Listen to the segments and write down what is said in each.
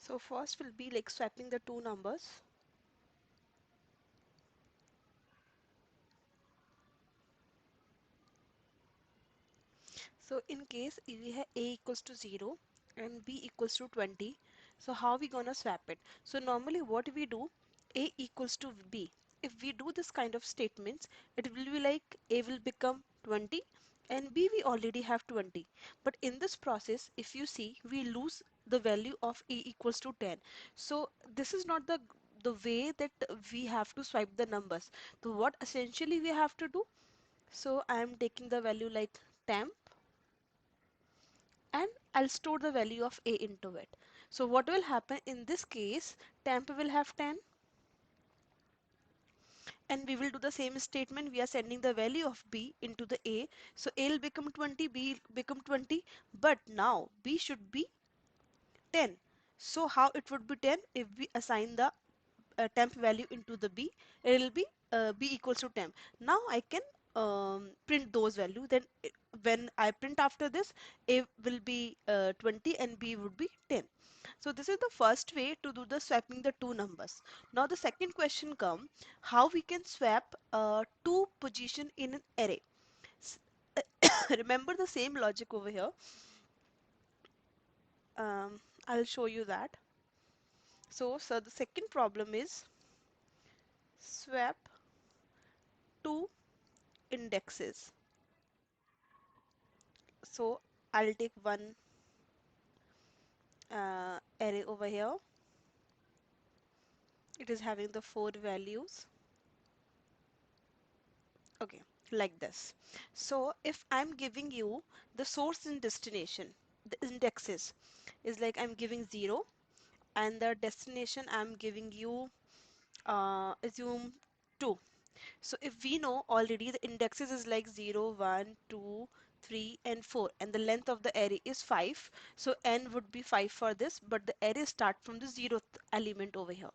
So first will be like swapping the two numbers. So in case if we have a equals to 0 and b equals to 20, so how we gonna swap it? So normally what we do, a equals to b. If we do this kind of statements, it will be like a will become 20 and b we already have 20. But in this process, if you see, we lose the value of a equals to 10. So this is not the way that we have to swipe the numbers. So what essentially we have to do? So I am taking the value like temp and I'll store the value of a into it. So what will happen in this case, temp will have 10 and we will do the same statement. We are sending the value of b into the a. So a will become 20, b will become 20, but now b should be 10. So how it would be 10 if we assign the temp value into the b, it will be b equals to temp. Now I can print those values. Then when I print after this, a will be 20 and b would be 10. So this is the first way to do the swapping the two numbers. Now the second question come, how we can swap two position in an array. S- Remember the same logic over here. I'll show you that. So the second problem is swap two indexes. So I'll take one array over here. It is having the four values. Okay, like this. So if I'm giving you the source and destination, the indexes is like I'm giving 0 and the destination I'm giving you assume 2. So if we know already the indexes is like 0, 1, 2, 3 and 4 and the length of the array is 5. So n would be 5 for this, but the array start from the 0th element over here.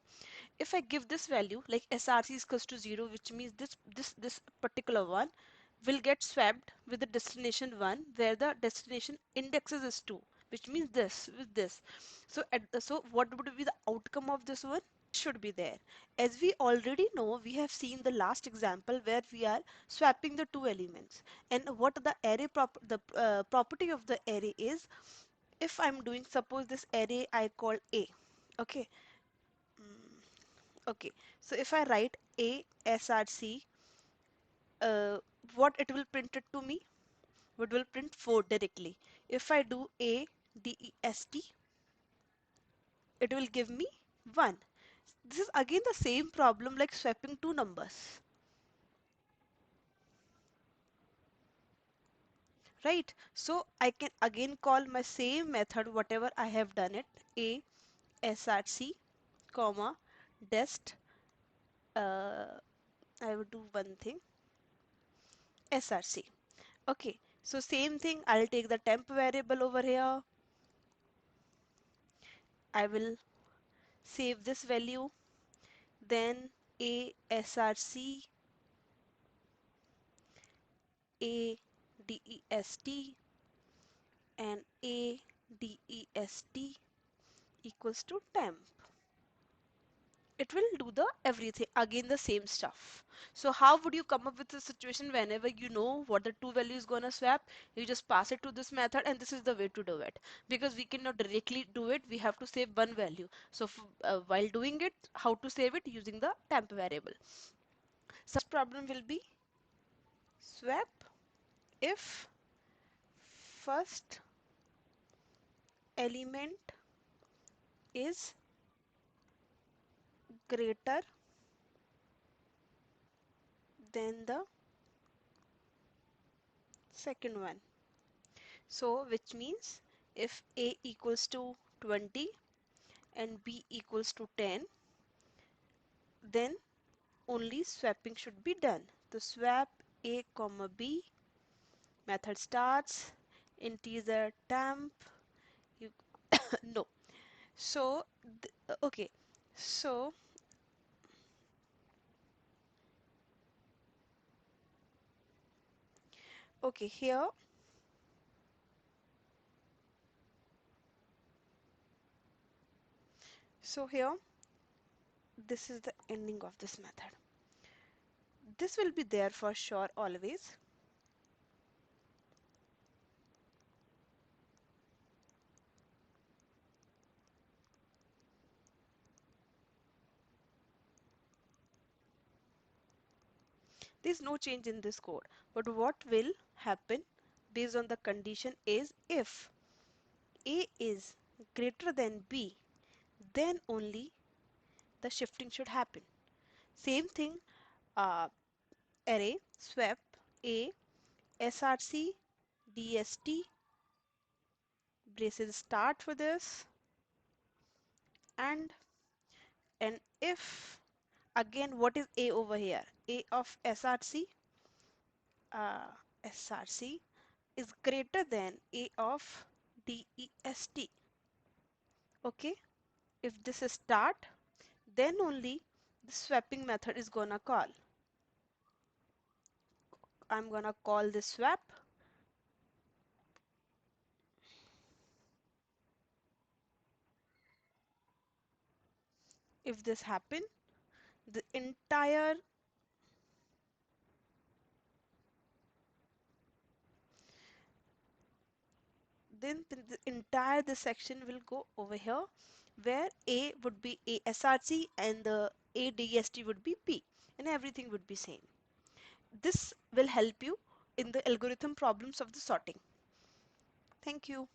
If I give this value like src is equals to 0, which means this particular one will get swapped with the destination 1 where the destination indexes is 2, which means this with this. So so what would be the outcome of this one? Should be there. As we already know, we have seen the last example where we are swapping the two elements. And what the property of the array is, if I'm doing, suppose this array I call A. Okay. Okay. So if I write A src, uh, what it will print it to me? It will print 4 directly. If I do A dest, it will give me 1. This is again the same problem like swapping two numbers. Right? So I can again call my same method whatever I have done it, a src comma dest. I would do one thing, src. Okay, so same thing, I'll take the temp variable over here. I will save this value, then a src a dest and a dest equals to temp. It will do the everything again the same stuff. So how would you come up with a situation whenever you know what the two values gonna swap? You just pass it to this method and this is the way to do it. Because we cannot directly do it, we have to save one value. So while doing it, how to save it? Using the temp variable. So first problem will be swap if first element is greater than the second one. So which means if a equals to 20 and b equals to 10, then only swapping should be done. The swap a comma b method starts integer temp. You no. So okay. So okay, here So here, this is the ending of this method. This will be there for sure always. There's no change in this code. But what will happen based on the condition is if A is greater than B, then only the shifting should happen. Same thing, uh, array swap A src dst braces start for this, and if again, what is A over here? A of uh, src is greater than A of dest. Okay, if this is start, then only the swapping method is gonna call. I'm gonna call this swap. If this happen, the entire the entire this section will go over here, where A would be ASRC and the ADST would be P, and everything would be same. This will help you in the algorithm problems of the sorting. Thank you.